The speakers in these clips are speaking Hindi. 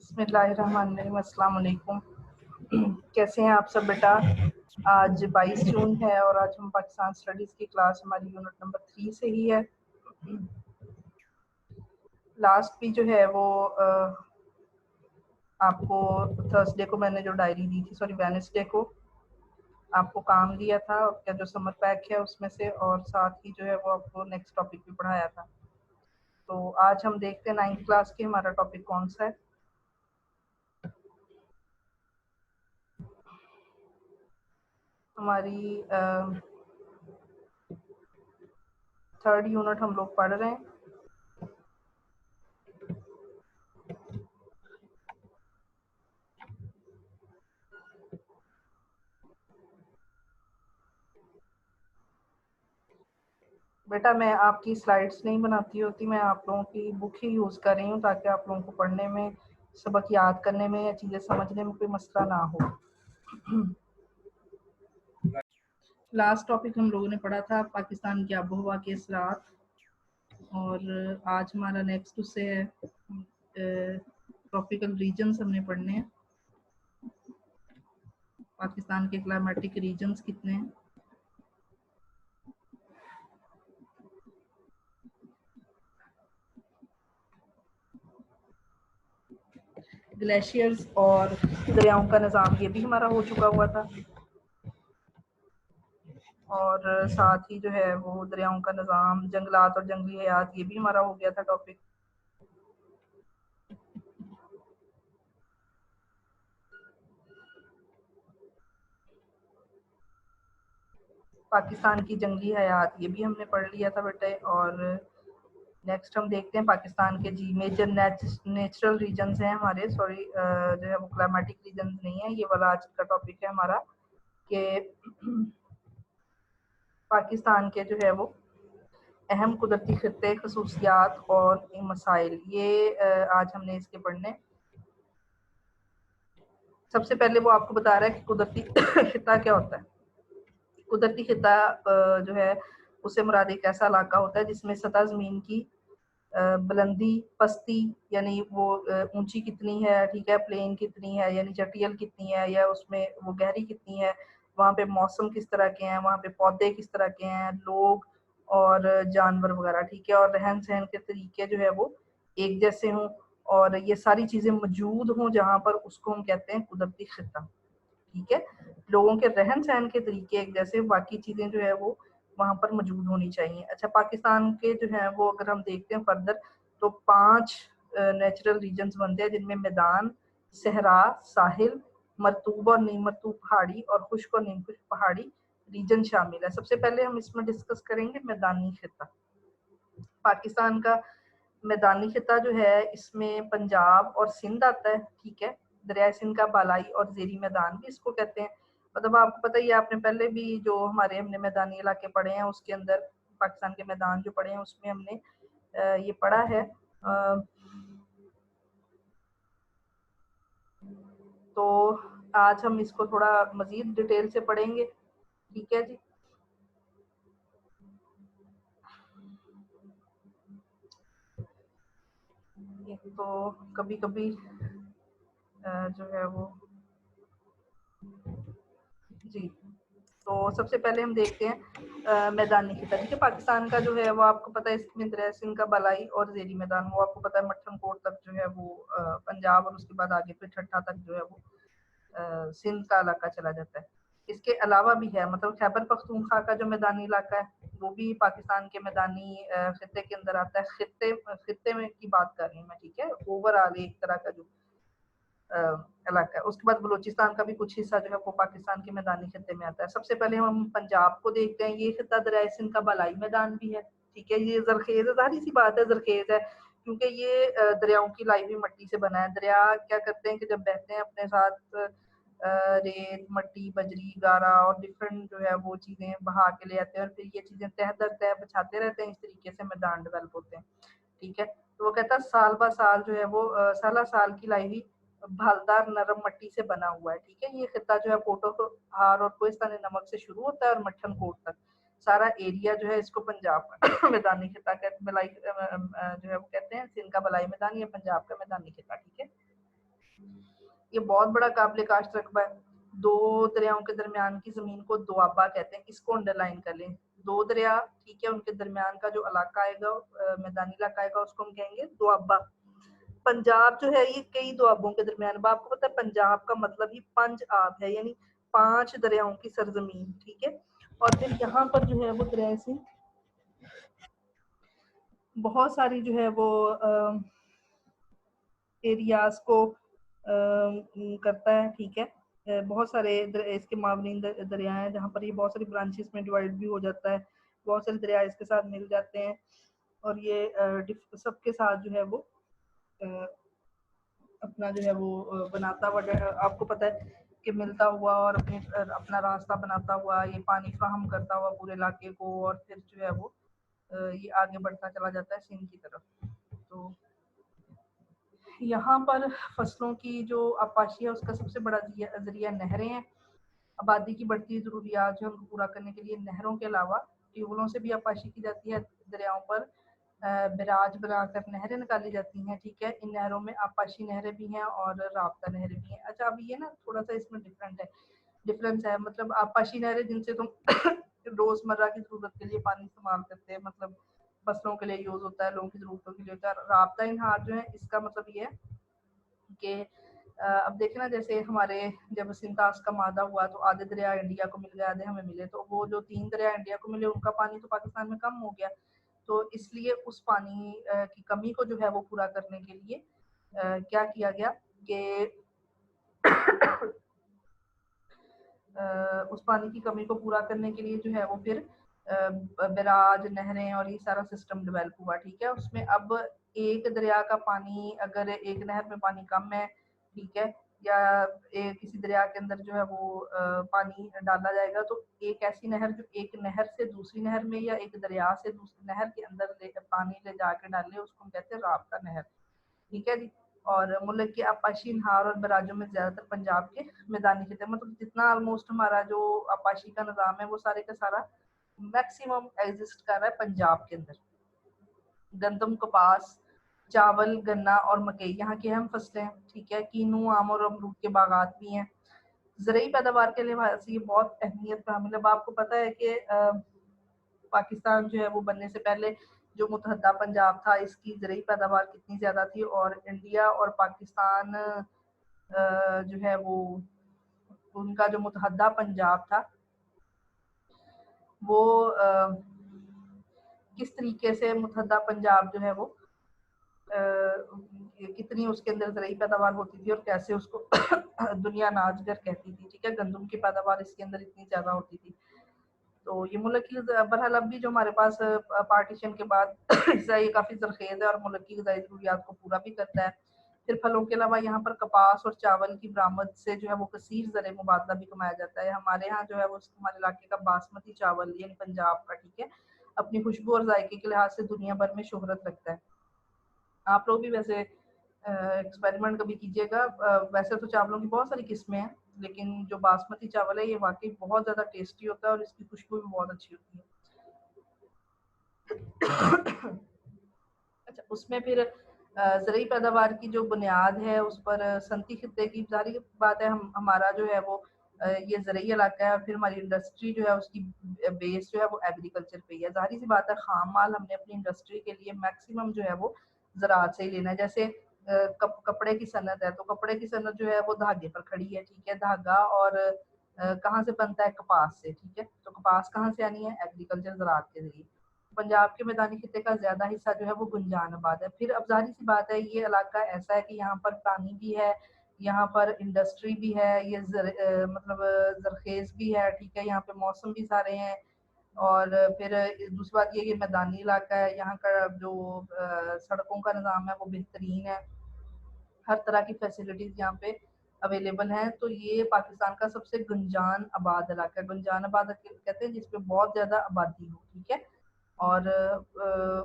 बिस्मिल्लाहिर्रहमानिर्रहीम, अस्सलाम वालेकुम। कैसे हैं आप सब बेटा? आज 22 जून है और आज हम पाकिस्तान स्टडीज़ की क्लास हमारी यूनिट नंबर 3 से ही है। लास्ट भी जो है वो आपको थर्सडे को मैंने जो डायरी दी थी, सॉरी वेडनेसडे को आपको काम दिया था क्या जो समर पैक है उसमें से, और साथ ही जो है वो आपको नेक्स्ट टॉपिक भी पढ़ाया था। तो आज हम देखते हैं 9th क्लास की हमारा टॉपिक कौन सा है। हमारी 3rd यूनिट हम लोग पढ़ रहे हैं। बेटा मैं आपकी स्लाइड्स नहीं बनाती होती, मैं आप लोगों की बुक ही यूज़ कर रही हूँ ताकि आप लोगों को पढ़ने में, सबक याद करने में या चीज़ें समझने में कोई मसला ना हो। लास्ट टॉपिक हम लोगों ने पढ़ा था पाकिस्तान की आबोहवा के असरात, और आज हमारा नेक्स्ट उससे है ट्रॉपिकल रीजन्स हमने पढ़ने हैं। पाकिस्तान के क्लाइमेटिक रीजन्स कितने हैं। ग्लेशियर्स और दरियाओं का निज़ाम ये भी हमारा हो चुका हुआ था, और साथ ही जो है वो दरियाओं का निज़ाम, जंगलात और जंगली हयात ये भी हमारा हो गया था टॉपिक। पाकिस्तान की जंगली हयात ये भी हमने पढ़ लिया था बेटे। और नेक्स्ट हम देखते हैं पाकिस्तान के जी मेजर नेचुरल रीजन्स हैं हमारे, सॉरी जो है वो क्लाइमेटिक रीजन्स नहीं है, ये वाला आज का टॉपिक है हमारा कि पाकिस्तान के जो है वो अहम कुदरती खित्ते, खसूसियात और मसाइल, ये आज हमने इसके पढ़ने। सबसे पहले वो आपको बता रहा है कि कुदरती खित्ता क्या होता है। कुदरती खित्ता जो है उससे मुराद एक ऐसा इलाका होता है जिसमें सतह ज़मीन की बुलंदी, पस्ती यानी वो ऊंची कितनी है, ठीक है, प्लेन कितनी है यानी चटियल कितनी है, या उसमें वो गहरी कितनी है, वहाँ पे मौसम किस तरह के हैं, वहाँ पे पौधे किस तरह के हैं, लोग और जानवर वगैरह, ठीक है, और रहन सहन के तरीके जो है वो एक जैसे हों, और ये सारी चीज़ें मौजूद हों जहाँ पर, उसको हम कहते हैं कुदरती खित्ता। ठीक है, लोगों के रहन सहन के तरीके एक जैसे, बाकी चीज़ें जो है वो वहाँ पर मौजूद होनी चाहिए। अच्छा, पाकिस्तान के जो है वो अगर हम देखते हैं फर्दर तो 5 नेचुरल रीजन्स बनते हैं जिनमें मैदान, सहरा, साहिल, मरतूब और नीम मरतूब पहाड़ी और खुश्क और नीम खुश्क पहाड़ी रीजन शामिल है। सबसे पहले हम इसमें डिस्कस करेंगे मैदानी खित्ता। पाकिस्तान का मैदानी खित्ता जो है इसमें पंजाब और सिंध आता है, ठीक है, दरियाए सिंध का बालाई और जेरी मैदान भी इसको कहते हैं। मतलब आपको पता ही है, आपने पहले भी जो हमारे हमने मैदानी इलाके पढ़े हैं उसके अंदर पाकिस्तान के मैदान जो पढ़े हैं उसमें हमने ये पढ़ा है। तो आज हम इसको थोड़ा मजीद डिटेल से पढ़ेंगे, ठीक है जी। तो कभी कभी जो है वो जी, तो सबसे पहले हम देखते हैं मैदानी खिता, ठीक है। पाकिस्तान का जो है वो आपको पता है इसमें दरिया सिंध का बालाई और जेरी मैदान, वो आपको पता है मट्ठन कोट तक जो है वो पंजाब, और उसके बाद आगे फिर ठट्ठा तक जो है वो सिंध का इलाका चला जाता है। इसके अलावा भी है, मतलब खैबर पख्तूनख्वा का जो मैदानी इलाका है वो भी पाकिस्तान के मैदानी खित्ते के अंदर आता है। खित्ते में की बात कर रही हूँ मैं, ठीक है, ओवरऑल एक तरह का जो इलाका है। उसके बाद बलूचिस्तान का भी कुछ हिस्सा जो है वो पाकिस्तान के मैदानी खित्ते में आता है। सबसे पहले हम पंजाब को देखते हैं। ये खित्ता दरिया सिंध का बालाई मैदान भी है, ठीक है। ये जरखेज है, जाहिर सी बात है जरखेज है क्योंकि ये दरियाओं की लाई हुई मट्टी से बना है। दरिया क्या करते हैं कि जब बहते हैं अपने साथ रेत, मट्टी, बजरी, गारा और डिफरेंट जो है वो चीजें बहा के ले आते हैं, और फिर ये चीजें तह दर तह बछाते रहते हैं, इस तरीके से मैदान डेवलप होते हैं, ठीक है। तो वो कहता है साल ब साल जो है वो साला साल की लाई हुई भालदार नरम मट्टी से बना हुआ है, ठीक है। ये खित्ता जो है पोटोहार और कोहिस्तान नमक से शुरू होता है और मट्ठन कोट तक सारा एरिया जो है इसको पंजाब का मैदानी खित्ता बलाई जो है वो कहते हैं। सिंध का बलाई मैदान, या पंजाब का मैदानी खित्ता, ठीक है। ये बहुत बड़ा काबिल काश्त रकबा है। दो दरियाओं के दरमियान की जमीन को दोआबा कहते हैं, इसको अंडरलाइन कर लें। दो दरिया, ठीक है, उनके दरमियान का जो इलाका आएगा, मैदानी इलाका आएगा, उसको हम कहेंगे दोआबा। पंजाब जो है ये कई दोआबों के दरमियान, आपको पता है पंजाब का मतलब ही पंज आब है, यानी 5 दरियाओं की सरजमीन, ठीक है। और फिर यहाँ पर जो है वो दरिया से बहुत सारी जो है वो एरियाज को करता है, ठीक है। बहुत सारे इसके मावनीन दरिया हैं जहाँ पर ये बहुत सारी ब्रांचेस में डिवाइड भी हो जाता है, बहुत सारे दरिया इसके साथ मिल जाते हैं, और ये सबके साथ जो है वो अपना जो है वो बनाता हुआ, आपको पता है कि मिलता हुआ और अपना रास्ता बनाता हुआ ये पानी फ्राहम करता हुआ पूरे इलाके को, और फिर जो है वो ये आगे बढ़ता चला जाता है सिंध की तरफ। तो यहाँ पर फसलों की जो आपाशी है उसका सबसे बड़ा जरिया नहरें हैं। आबादी की बढ़ती ज़रूरियात जो उनको पूरा करने के लिए नहरों के अलावा ट्यूबवेलों से भी आपाशी की जाती है। दरियाओं पर बैराज बनाकर नहरें निकाली जाती हैं, ठीक है। इन नहरों में आपाशी नहरें भी हैं और राब्ता नहरें भी हैं। अच्छा, अभी ये ना थोड़ा सा इसमें डिफरेंस है, मतलब आपाशी नहरें जिनसे तुम रोजमर्रा की जरूरत के लिए पानी इस्तेमाल करते हैं, मतलब फसलों के लिए यूज होता है, लोगों की जरूरतों के लिए होता है। राब्ता नहर जो है इसका मतलब ये है कि अब देखें ना, जैसे हमारे जब सिंतास का मादा हुआ तो आधे दरिया इंडिया को मिल गए, आधे हमें मिले, तो वो जो 3 दरिया इंडिया को मिले उनका पानी तो पाकिस्तान में कम हो गया। तो इसलिए उस पानी की कमी को जो है वो पूरा करने के लिए क्या किया गया कि उस पानी की कमी को पूरा करने के लिए जो है वो फिर बैराज, नहरें और ये सारा सिस्टम डेवलप हुआ, ठीक है। उसमें अब एक दरिया का पानी, अगर एक नहर में पानी कम है, ठीक है, या किसी दरिया के अंदर जो है वो पानी डाला जाएगा, तो एक ऐसी नहर जो एक नहर से दूसरी नहर में या एक दरिया से दूसरी नहर के अंदर पानी ले जाके डाले, उसको हम कहते हैं राब्ता नहर, ठीक है जी। और मुल्क के आपाशी नहार और बराजों में ज्यादातर पंजाब के मैदानी क्षेत्र, मतलब जितना ऑलमोस्ट हमारा जो आपाशी का निज़ाम है वो सारे का सारा मैक्सिमम एग्जिस्ट कर रहा है पंजाब के अंदर। गंदम, कपास, चावल, गन्ना और मकई यहाँ की अहम फसलें हैं, ठीक है। कीनू, आम और अमरूद के बागात भी हैं। ज़रूरी पैदावार के लिहाज से ये बहुत अहमियत का हामिल है। अब आपको पता है कि पाकिस्तान जो है वो बनने से पहले जो मुतहदा पंजाब था, इसकी ज़रूरी पैदावार कितनी ज़्यादा थी, और इंडिया और पाकिस्तान जो है वो उनका जो मुतहदा पंजाब था वो किस तरीके से मुतहदा पंजाब जो है वो कितनी उसके अंदर ज़रूरी पैदावार होती थी और कैसे उसको दुनिया नाजगर कहती थी, ठीक है। गंदम की पैदावार इसके अंदर इतनी ज़्यादा होती थी। तो ये मुल्क की बहरहाल अब भी जो हमारे पास पार्टीशन के बाद हिस्सा ये काफ़ी ज़रखेज़ है और मुल्क की ग़िज़ाई ज़रूरियात को पूरा भी करता है। फिर फलों के अलावा यहाँ पर कपास और चावल की बरामद से जो है वो कसीर ज़र मुबादला भी कमाया जाता है। हमारे यहाँ जो है वो हमारे इलाके का बासमती चावल यानी पंजाब का, ठीक है, अपनी खुशबू और जायके के लिहाज से दुनिया भर में शोहरत रखता है। आप लोग भी वैसे एक्सपेरिमेंट कभी कीजिएगा। वैसे तो चावलों की बहुत सारी किस्में हैं, लेकिन जो बासमती चावल है ये वाकई बहुत ज़्यादा टेस्टी होता है और इसकी खुशबू भी बहुत अच्छी होती है। अच्छा, उसमें फिर ज़रूरी पैदावार की जो बुनियाद है उस पर सनती खित्ते की जारी बात है। हमारा जो है वो ये ज़रूरी इलाका है और फिर हमारी इंडस्ट्री जो है उसकी बेस जो है वो एग्रीकल्चर पे ही है। ज़ाहिर सी बात है खाम माल हमने अपनी इंडस्ट्री के लिए मैक्सिमम जो है वो ज़राअत से ही लेना है। जैसे कपड़े की सनत है, तो कपड़े की सनत जो है वो धागे पर खड़ी है, ठीक है। धागा और कहाँ से बनता है? कपास से, ठीक है। तो कपास कहाँ से आनी है? एग्रीकल्चर ज़राअत के जरिए। पंजाब के मैदानी खिते का ज्यादा हिस्सा जो है वो गुंजान आबाद है। फिर अब जाहिर सी बात है ये इलाका ऐसा है कि यहाँ पर पानी भी है, यहाँ पर इंडस्ट्री भी है, ये मतलब जरखेज भी है, ठीक है। यहाँ पे मौसम भी सारे हैं, और फिर दूसरी बात ये मैदानी इलाका है, यहाँ का जो सड़कों का निज़ाम है वो बेहतरीन है, हर तरह की फैसिलिटीज यहाँ पे अवेलेबल हैं। तो ये पाकिस्तान का सबसे गुंजान आबाद इलाका है। गुंजान आबाद कहते हैं जिसपे बहुत ज्यादा आबादी हो, ठीक है। और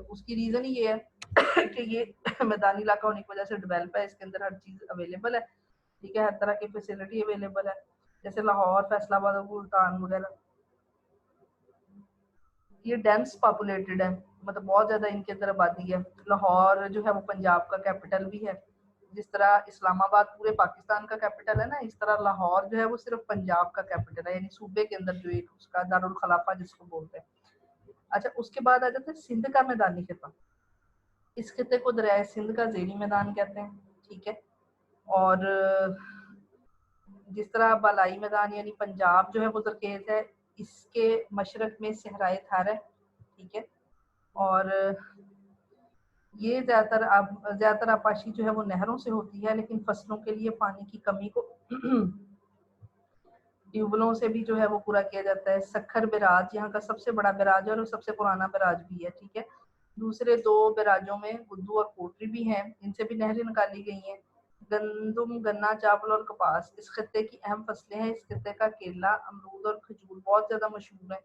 उसकी रीज़न ही ये है कि ये मैदानी इलाका होने की वजह से डेवलप है, इसके अंदर हर चीज़ अवेलेबल है, ठीक है। हर तरह की फैसिलिटी अवेलेबल है, जैसे लाहौर, फैसलाबाद, मुल्तान वगैरह। ये डेंस पॉपुलेटेड है, मतलब बहुत ज़्यादा इनके अंदर आबादी है। लाहौर जो है वो पंजाब का कैपिटल भी है, जिस तरह इस्लामाबाद पूरे पाकिस्तान का कैपिटल है ना, इस तरह लाहौर जो है वो सिर्फ पंजाब का कैपिटल है, यानी सूबे के अंदर जो एक उसका दारुल खलाफा जिसको बोलते हैं। अच्छा, उसके बाद आ जाते हैं सिंध का मैदानी खिता। इस खिते को दरियाए सिंध का ज़ेरी मैदान कहते हैं, ठीक है। और जिस तरह बालाई मैदान यानी पंजाब जो है वो ज़रखेज़ है, इसके मशरक में सहराए थार है, ठीक है। और ये ज़्यादातर आपाशी जो है वो नहरों से होती है, लेकिन फसलों के लिए पानी की कमी को ट्यूबलों से भी जो है वो पूरा किया जाता है। सखर बैराज यहाँ का सबसे बड़ा बैराज है और सबसे पुराना बैराज भी है, ठीक है। दूसरे दो बैराजों में गुद्दू और कोटरी भी हैं, इनसे भी नहरें निकाली गई हैं। गंदुम, गन्ना, चावल और कपास इस खत्ते की अहम फसलें हैं। इस खत्ते का केला, अमरूद और खजूर बहुत ज्यादा मशहूर है।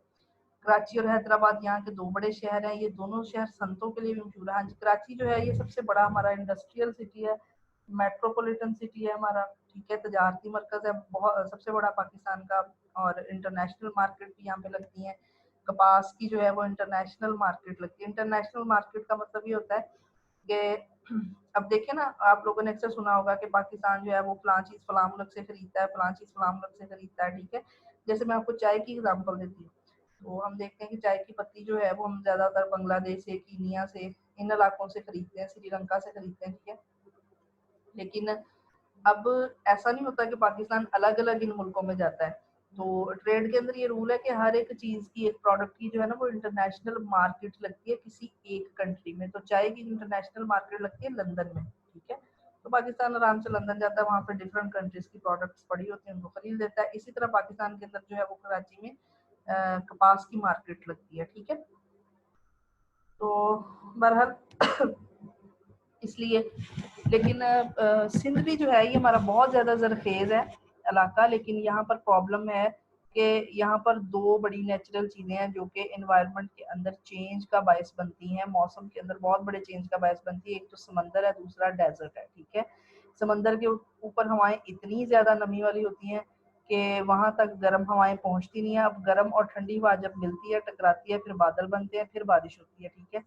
कराची और हैदराबाद यहाँ के दो बड़े शहर हैं, ये दोनों शहर संतों के लिए भी मशहूर है। हाँ जी, कराची जो है ये सबसे बड़ा हमारा इंडस्ट्रियल सिटी है, मेट्रोपॉलिटन सिटी है हमारा, ठीक है। तजारती मरकज है बहुत, सबसे बड़ा पाकिस्तान का। और इंटरनेशनल मार्केट भी यहाँ पे लगती है। कपास की जो है वो इंटरनेशनल मार्केट लगती है। इंटरनेशनल मार्केट का मतलब ये होता है कि अब देखिए ना, आप लोगों ने अक्सर सुना होगा कि पाकिस्तान जो है वो फलां चीज फलां मुल्क से खरीदता है, फलां चीज फलां मुल्क से खरीदता है, ठीक है। जैसे मैं आपको चाय की एग्जांपल देती हूँ, तो हम देखते हैं कि चाय की पत्ती जो है वो हम ज्यादातर बांग्लादेश से, कीनिया से, इन इलाकों से खरीदते हैं, श्रीलंका से खरीदते हैं, ठीक है। लेकिन अब ऐसा नहीं होता कि पाकिस्तान अलग अलग इन मुल्कों में जाता है। तो ट्रेड के अंदर ये रूल है कि हर एक चीज की, एक प्रोडक्ट की जो है ना वो इंटरनेशनल मार्केट लगती है किसी एक कंट्री में। तो चाय की इंटरनेशनल मार्केट लगती है लंदन में, ठीक है। तो पाकिस्तान आराम से लंदन जाता है, वहाँ पर डिफरेंट कंट्रीज की प्रोडक्ट्स पड़ी होती हैं, उनको खरीद लेता है। इसी तरह पाकिस्तान के अंदर जो है वो कराची में कपास की मार्केट लगती है, ठीक है। तो बहरहाल इसलिए, लेकिन सिंध भी जो है ये हमारा बहुत ज़्यादा ज़रखेज़ है इलाका, लेकिन यहाँ पर प्रॉब्लम है कि यहाँ पर दो बड़ी नेचुरल चीज़ें हैं जो कि एनवायरनमेंट के अंदर चेंज का बायस बनती हैं, मौसम के अंदर बहुत बड़े चेंज का बायस बनती है। एक तो समंदर है, दूसरा डेजर्ट है, ठीक है। समंदर के ऊपर हवाएं इतनी ज़्यादा नमी वाली होती हैं कि वहाँ तक गर्म हवाएं पहुँचती नहीं है। अब गर्म और ठंडी हवा जब मिलती है, टकराती है, फिर बादल बनते हैं, फिर बारिश होती है, ठीक है।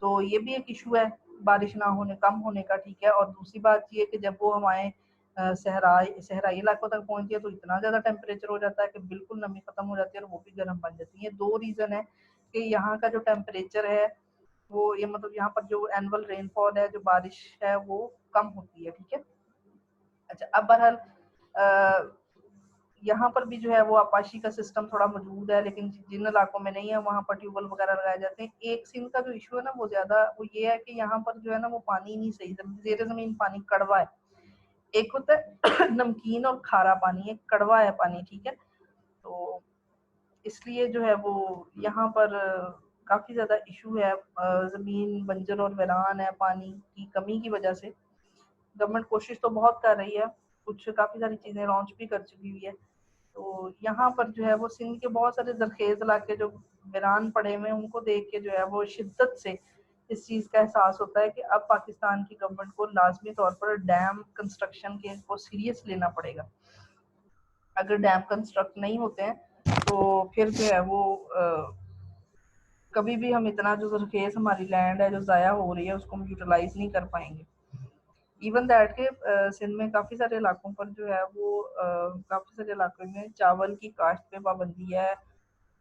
तो ये भी एक इशू है बारिश ना होने, कम होने का, ठीक है। और दूसरी बात ये कि जब वो हमारे सहराई इलाकों तक पहुंचती है तो इतना ज्यादा टेम्परेचर हो जाता है कि बिल्कुल नमी खत्म हो जाती है और वो भी गर्म बन जाती है। दो रीजन है कि यहाँ का जो टेम्परेचर है वो, ये मतलब यहाँ पर जो एनुअल रेनफॉल है, जो बारिश है, वो कम होती है, ठीक है। अच्छा, अब बहरहाल यहाँ पर भी जो है वो आपाशी का सिस्टम थोड़ा मौजूद है, लेकिन जिन इलाकों में नहीं है वहाँ पर ट्यूबवेल वगैरह लगाए जाते हैं। एक सिंध का जो इशू है ना वो ज्यादा वो ये है कि यहाँ पर जो है ना वो पानी नहीं सही, जेर जमीन पानी कड़वा है। एक होता है नमकीन और खारा पानी, एक कड़वा है पानी, ठीक है। तो इसलिए जो है वो यहाँ पर काफी ज्यादा इशू है। जमीन बंजर और वीरान है पानी की कमी की वजह से। गवर्नमेंट कोशिश तो बहुत कर रही है, कुछ काफी सारी चीजें लॉन्च भी कर चुकी हुई है। तो यहाँ पर जो है वो सिंध के बहुत सारे जरखेज इलाके जो वीरान पड़े हुए हैं, उनको देख के जो है वो शिद्दत से इस चीज का एहसास होता है कि अब पाकिस्तान की गवर्नमेंट को लाजमी तौर पर डैम कंस्ट्रक्शन के को सीरियस लेना पड़ेगा। अगर डैम कंस्ट्रक्ट नहीं होते हैं तो फिर जो है वो कभी भी हम इतना जो जरखेज हमारी लैंड है जो ज़ाया हो रही है उसको हम यूटिलाइज नहीं कर पाएंगे। इवन दैट के सिंध में काफ़ी सारे इलाकों पर जो है वो काफ़ी सारे इलाकों में चावल की काश्त पे पाबंदी है,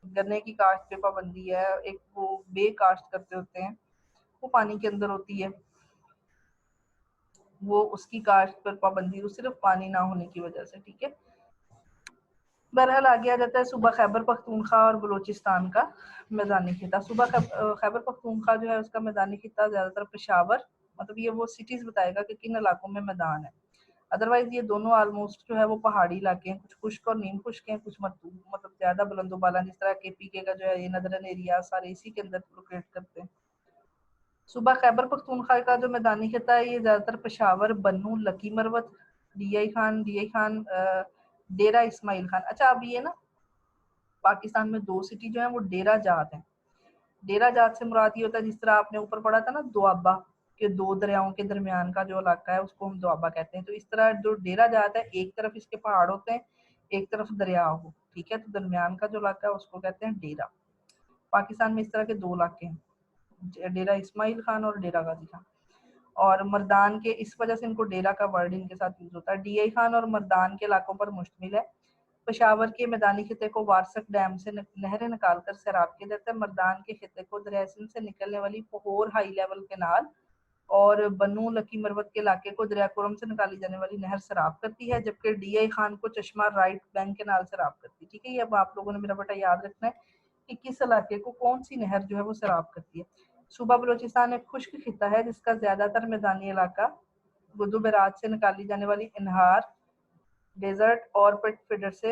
गन्ने की काश्त पे पाबंदी है। एक वो बे काश्त करते होते हैं, वो पानी के अंदर होती है, वो उसकी काश्त पर पाबंदी, वो सिर्फ पानी ना होने की वजह से, ठीक है। बहरहाल आगे आ जाता है सूबा खैबर पख्तूनख्वा और बलूचिस्तान का मैदानी खिता। सूबा खैबर पख्तूनख्वा जो है उसका मैदानी खिता ज़्यादातर पेशावर, मतलब ये वो सिटीज़ बताएगा कि किन इलाकों में मैदान है। अदरवाइज ये दोनों ऑलमोस्ट जो है वो पहाड़ी इलाके हैं, कुछ खुश्क और नीम खुश्क हैं, कुछ मरतूब मतलब ज़्यादा बुलंदोबाला, जिस तरह के का जो है ये नदरन एरिया सारे इसी के अंदर लोकेट करते हैं। सूबा खैबर पख्तूनख्वा का जो मैदानी खिता है ये ज़्यादातर पेशावर, बन्नू, लकी मरवत, डी आई खान, डेरा इस्माइल खान। अच्छा, अब ये ना पाकिस्तान में दो सिटी जो है वो डेरा जात है। डेरा जात से मुराद ये होता है, जिस तरह आपने ऊपर पढ़ा था ना दोआबा, के दो दरियाओं के दरमियान का जो इलाका है उसको हम दोआबा कहते हैं। तो इस तरह जो डेरा जात है, एक तरफ इसके पहाड़ होते हैं, एक तरफ दरिया हो, ठीक है। तो दरमियान का जो इलाका है उसको कहते हैं डेरा। पाकिस्तान में इस तरह के दो इलाके हैं, डेरा इस्माइल खान और डेरा गाजी खान। और मर्दान के, इस वजह से इनको डेरा का वर्ड इनके साथ यूज होता है। डीआई खान और मर्दान के इलाकों पर मुश्तमिल है। पेशावर के मैदानी खिते को वारसक डैम से नहरें निकालकर सैराब किया जाता है। मर्दान के खिते को दरिया सिंध से निकलने वाली पोहोर हाई लेवल केनाल और बनू लकी मरवत के इलाके को दरिया कुरम से निकाली जाने वाली नहर सराब करती है, जबकि डीआई खान को चश्मा राइट बैंक केनाल सराब करती है। ठीक है, ये अब आप लोगों ने मेरा बेटा याद रखना है कि किस इलाके को कौन सी नहर जो है वो सराब करती है। सूबा बलोचिस्तान एक खुश्क खिता है जिसका ज्यादातर मैदानी इलाका गुद्दू बराज से निकाली जाने वाली इनहार, डेजर्ट और पिट फीडर से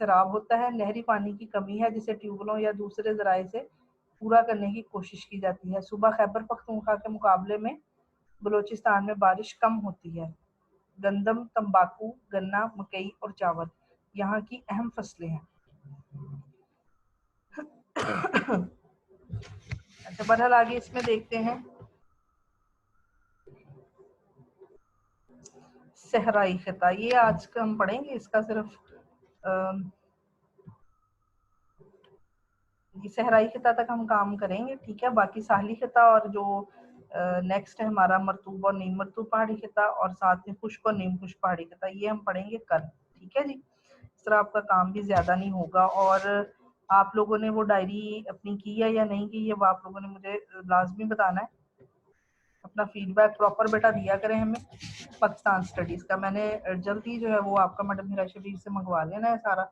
सराब होता है। नहरी पानी की कमी है जिसे ट्यूबवेलों या दूसरे जराये से पूरा करने की कोशिश की जाती है। सूबा खैबर पख्तूनख्वा के मुकाबले में बलोचिस्तान में बारिश कम होती है। गंदम, तंबाकू, गन्ना, मकई और चावल यहाँ की अहम फसलें हैं। अच्छा, बहरहाल आगे इसमें देखते हैं सहराई खिता। ये आज का हम पढ़ेंगे, इसका सिर्फ सहराई खिता तक हम काम करेंगे। ठीक है, बाकी साहली खिता और जो नेक्स्ट है हमारा मरतूब और नीम मरतूब पहाड़ी खिता और साथ में खुश्क और नीम खुश्क पहाड़ी खिता, ये हम पढ़ेंगे कल। ठीक है जी, इस तरह आपका काम भी ज्यादा नहीं होगा। और आप लोगों ने वो डायरी अपनी की है या नहीं की है, वो आप लोगों ने मुझे लाजमी बताना है। अपना फीडबैक प्रॉपर बेटा दिया करें हमें पाकिस्तान स्टडीज का। मैंने जल्दी जो है वो आपका मैडम हिरा शबीर से मंगवा लेना है सारा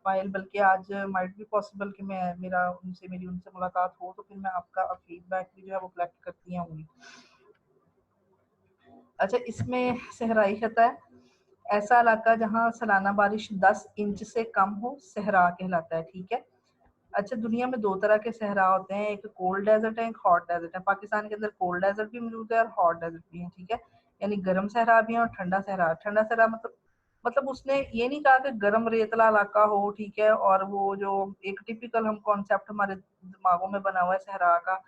फाइल, बल्कि आज माइट भी पॉसिबल कि मेरी उनसे मुलाकात हो, तो फिर मैं आपका फीडबैक भी जो है वो कलेक्ट करती हूँ। अच्छा, इसमें सहराई खता है ऐसा इलाका जहाँ सालाना बारिश 10 इंच से कम हो, सहरा कहलाता है। ठीक है, अच्छा, दुनिया में दो तरह के सहरा होते हैं, एक कोल्ड डेजर्ट है, एक हॉट डेजर्ट है। पाकिस्तान के अंदर कोल्ड डेजर्ट भी मौजूद है और हॉट डेजर्ट भी है। ठीक है, यानी गर्म सहरा भी है और ठंडा सहरा। ठंडा सहरा मतलब उसने ये नहीं कहा कि गर्म रेतला इलाका हो, ठीक है, और वो जो एक टिपिकल हम कॉन्सेप्ट हमारे दिमागों में बना हुआ है सहरा का,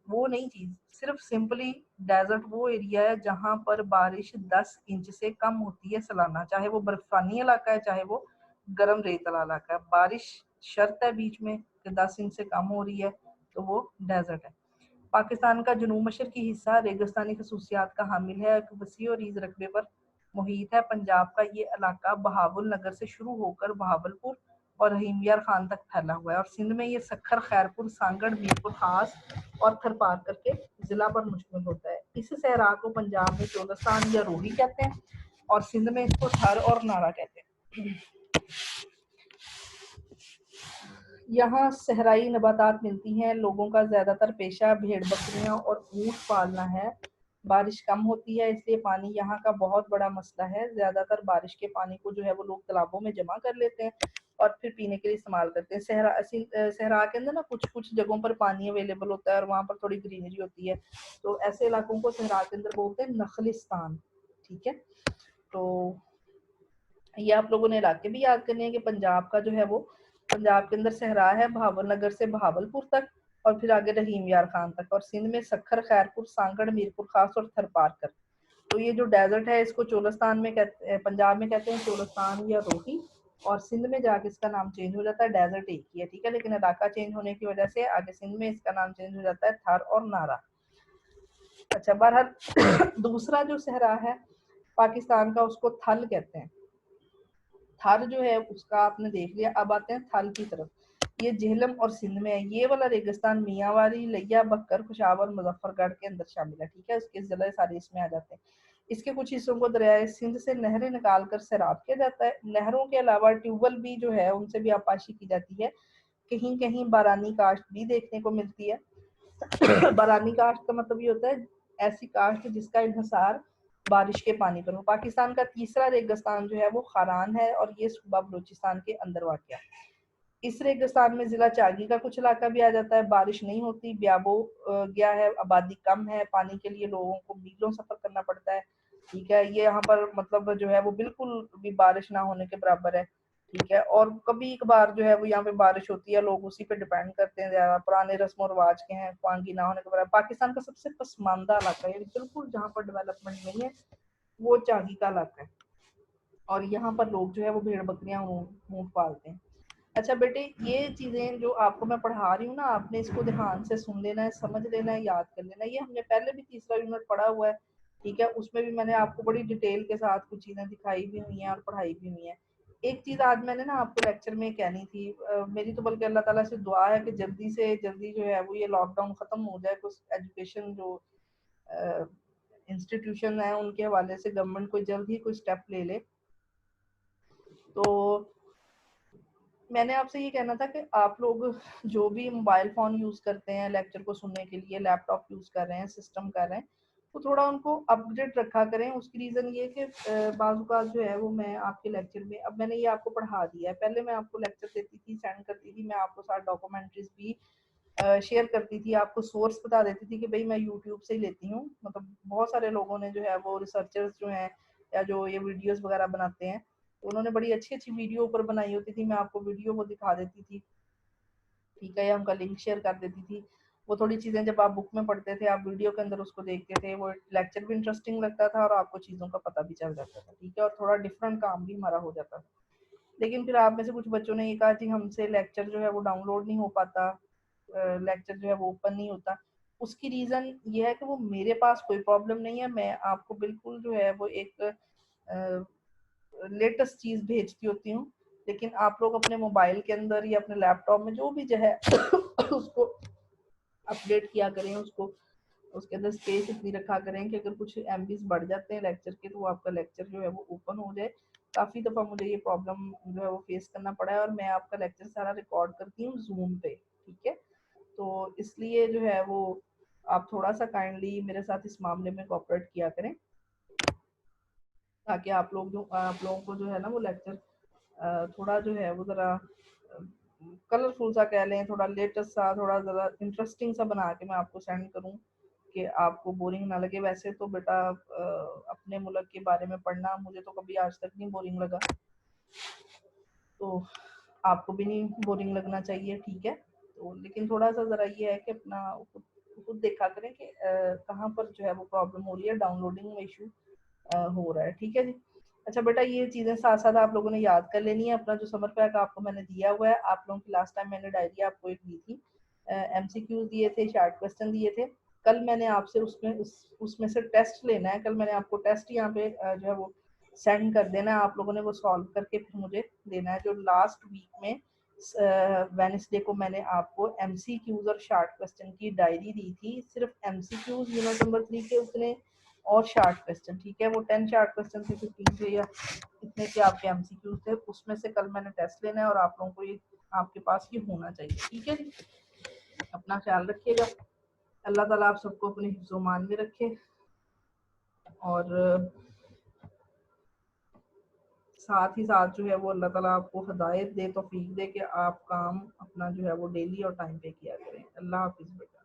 वो नहीं चीज। सिर्फ सिंपली डेजर्ट वो एरिया है जहां पर बारिश 10 इंच से कम होती है सालाना, चाहे वो बर्फानी इलाका है चाहे वो गर्म रेतला इलाका है। बारिश शर्त है बीच में कि 10 इंच से कम हो रही है, तो वो डेजर्ट है। पाकिस्तान का जनूब मशरकी हिस्सा रेगिस्तानी खसूसियात का हामिल है, एक वसी और रीज रकबे पर मुहित है। पंजाब का ये इलाका बहावल नगर से शुरू होकर बहावलपुर और रहीम यार खान तक फैला हुआ है, और सिंध में ये सखर, खैरपुर, सांगड़, मीरपुर खास और थरपार करके जिला पर मुश्तमिल होता है। इस सहरा को पंजाब में चोलस्तान या रोही कहते हैं और सिंध में इसको थर और नारा कहते हैं। यहाँ सहराई नबातात मिलती हैं। लोगों का ज्यादातर पेशा भेड़ बकरियां और ऊंट पालना है। बारिश कम होती है इसलिए पानी यहाँ का बहुत बड़ा मसला है। ज्यादातर बारिश के पानी को जो है वो लोग तालाबों में जमा कर लेते हैं और फिर पीने के लिए इस्तेमाल करते हैं। सहरा के अंदर ना कुछ कुछ जगहों पर पानी अवेलेबल होता है और वहां पर थोड़ी ग्रीनरी होती है, तो ऐसे इलाकों को सहरा के अंदर बोलते हैं नखलिस्तान। ठीक है, तो ये आप लोगों ने इलाके भी याद करने हैं कि पंजाब का जो है वो, पंजाब के अंदर सहरा है बहावल नगर से बहावलपुर तक और फिर आगे रहीम यार खान तक, और सिंध में सखर, खैरपुर, सांगड़, मीरपुर खास और थरपारकर। तो ये जो डेजर्ट है इसको चोलस्तान में कहते हैं, पंजाब में कहते हैं चोलस्तान या रोही, और सिंध में जाके इसका नाम चेंज हो जाता है। डेजर्ट एक ही है, ठीक है, लेकिन इलाका चेंज होने की वजह से आगे सिंध में इसका नाम चेंज हो जाता है थर और नारा। अच्छा, बहरहाल दूसरा जो सहरा है पाकिस्तान का उसको थल कहते हैं। थर जो है उसका आपने देख लिया, अब आते हैं थल की तरफ। ये झेलम और सिंध में है। ये वाला रेगिस्तान मियांवारी, लिया, बक्कर, खुशावर, मुजफ्फरगढ़ के अंदर शामिल है। ठीक है, इसके जिले सारे इसमें आ जाते हैं। इसके कुछ हिस्सों को दरियाए सिंध से नहरें निकाल कर सैराब किया जाता है। नहरों के अलावा ट्यूबवेल भी जो है उनसे भी आपाशी की जाती है। कहीं कहीं बारानी काश्त भी देखने को मिलती है। बारानी काश्त का मतलब ये होता है ऐसी काश्त जिसका इन्हिसार बारिश के पानी पर हो। पाकिस्तान का तीसरा रेगिस्तान जो है वो खारान है और ये सूबा बलूचिस्तान के अंदर वाक़ है। इस रेगिस्तान में जिला चागी का कुछ इलाका भी आ जाता है। बारिश नहीं होती, ब्याबो गया है, आबादी कम है, पानी के लिए लोगों को मीलों सफर करना पड़ता है। ठीक है, ये यहाँ पर मतलब जो है वो बिल्कुल भी बारिश ना होने के बराबर है। ठीक है, और कभी कभार जो है वो यहाँ पे बारिश होती है, लोग उसी पे डिपेंड करते हैं, ज्यादा पुराने रस्म और रिवाज के हैं, पानी ना होने के बराबर। पाकिस्तान का सबसे पसमानदा इलाका है, बिल्कुल जहाँ पर डेवलपमेंट नहीं है वो चागी का इलाका है, और यहाँ पर लोग जो है वो भेड़ बकरियां ऊँट पालते हैं। अच्छा बेटे, ये चीजें जो आपको मैं पढ़ा रही हूँ ना, आपने इसको ध्यान से सुन लेना है, समझ लेना है, याद कर लेना है। ये हमने पहले भी तीसरा यूनिट पढ़ा हुआ है, ठीक है, उसमें भी मैंने आपको बड़ी डिटेल के साथ कुछ चीज़ें दिखाई भी हुई हैं और पढ़ाई भी हुई हैं। एक चीज़ आज मैंने ना आपको लेक्चर में कहनी थी, मेरी तो बल्कि अल्लाह ताला से दुआ है कि जल्दी से जल्दी जो है वो ये लॉकडाउन ख़त्म हो जाए, कुछ एजुकेशन जो इंस्टीट्यूशन है उनके हवाले से गवर्नमेंट कोई जल्द ही कोई स्टेप ले ले। तो मैंने आपसे ये कहना था कि आप लोग जो भी मोबाइल फ़ोन यूज़ करते हैं लेक्चर को सुनने के लिए, लैपटॉप यूज़ कर रहे हैं, सिस्टम कर रहे हैं, तो थोड़ा उनको अपडेट रखा करें। उसकी रीज़न ये है कि बाज़-औक़ात जो है वो मैं आपके लेक्चर में, अब मैंने ये आपको पढ़ा दिया है, पहले मैं आपको लेक्चर देती थी, सेंड करती थी, मैं आपको साथ डॉक्यूमेंट्रीज़ भी शेयर करती थी, आपको सोर्स बता देती थी कि भई मैं यूट्यूब से ही लेती हूँ। मतलब बहुत सारे लोगों ने जो है वो रिसर्चर्स जो हैं या जो ये वीडियोज़ वग़ैरह बनाते हैं, उन्होंने बड़ी अच्छी-अच्छी वीडियो ऊपर बनाई होती थी, मैं आपको वीडियो वो दिखा देती थी, ठीक है, या उनका लिंक शेयर कर देती थी। वो थोड़ी चीज़ें जब आप बुक में पढ़ते थे, आप वीडियो के अंदर उसको देखते थे, वो लेक्चर भी इंटरेस्टिंग लगता था और आपको चीज़ों का पता भी चल जाता था, ठीक है, और थोड़ा डिफरेंट काम भी हमारा हो जाता था। लेकिन फिर आप में से कुछ बच्चों ने ये कहा जी हमसे लेक्चर जो है वो डाउनलोड नहीं हो पाता, लेक्चर जो है वो ओपन नहीं होता। उसकी रीज़न ये है कि वो मेरे पास कोई प्रॉब्लम नहीं है, मैं आपको बिल्कुल जो है वो एक लेटेस्ट चीज़ भेजती होती हूँ, लेकिन आप लोग अपने मोबाइल के अंदर या अपने लैपटॉप में जो भी जो है उसको अपडेट किया करें, उसको उसके अंदर स्पेस इतनी रखा करें कि अगर कुछ एमबीज बढ़ जाते हैं लेक्चर के, तो वो आपका लेक्चर जो है वो ओपन हो जाए। काफ़ी दफ़ा मुझे ये प्रॉब्लम जो है वो फेस करना पड़ा है और मैं आपका लेक्चर सारा रिकॉर्ड करती हूँ जूम पे, ठीक है। तो इसलिए जो है वो आप थोड़ा सा काइंडली मेरे साथ इस मामले में कोऑपरेट किया करें, ताकि आप लोगों को जो है ना वो लेक्चर थोड़ा जो है वो ज़रा कलरफुल सा कह लें, थोड़ा लेटेस्ट सा, थोड़ा ज़रा इंटरेस्टिंग सा बना के मैं आपको सेंड करूँ कि आपको बोरिंग ना लगे। वैसे तो बेटा अपने मुल्क के बारे में पढ़ना मुझे तो कभी आज तक नहीं बोरिंग लगा, तो आपको भी नहीं बोरिंग लगना चाहिए, ठीक है। तो लेकिन थोड़ा सा ज़रा ये है कि अपना खुद खुद देखा करें कि कहाँ पर जो है वो प्रॉब्लम हो रही है, डाउनलोडिंग में इशू हो रहा है, ठीक है जी। अच्छा बेटा, ये चीज़ें साथ-साथ आप लोगों ने याद कर लेनी है। अपना जो समर पैक आपको मैंने दिया हुआ है, आप लोगों की लास्ट टाइम मैंने डायरी आपको एक दी थी, एमसीक्यूज़ दिए थे, शॉर्ट क्वेश्चन दिए थे। कल मैंने आपसे उसमें से टेस्ट लेना है, कल मैंने आपको टेस्ट यहाँ पे जो है वो सेंड कर देना है, आप लोगों ने वो सॉल्व करके फिर मुझे देना है। जो लास्ट वीक में वेडनेसडे को मैंने आपको एमसीक्यूज़ और शॉर्ट क्वेश्चन की डायरी दी थी, सिर्फ एमसीक्यूज़ यूनिट नंबर 3 के उतने और शॉर्ट क्वेश्चन, ठीक है, वो 10 शॉर्ट क्वेश्चन थे, 15 थे या इतने के आपके एमसीक्यूज थे, उसमें से कल मैंने टेस्ट लेना है और आप लोगों को ये आपके पास ये होना चाहिए, ठीक है जी। अपना ख्याल रखिएगा, अल्लाह ताला आप सबको अपने हिफ्ज़-ओ-मान में रखे और साथ ही साथ जो है वो अल्लाह ताला आपको हिदायत दे, तौफीक दे कि आप काम अपना जो है वो डेली और टाइम पे किया करें। अल्लाह हाफ़िज़ बेटा।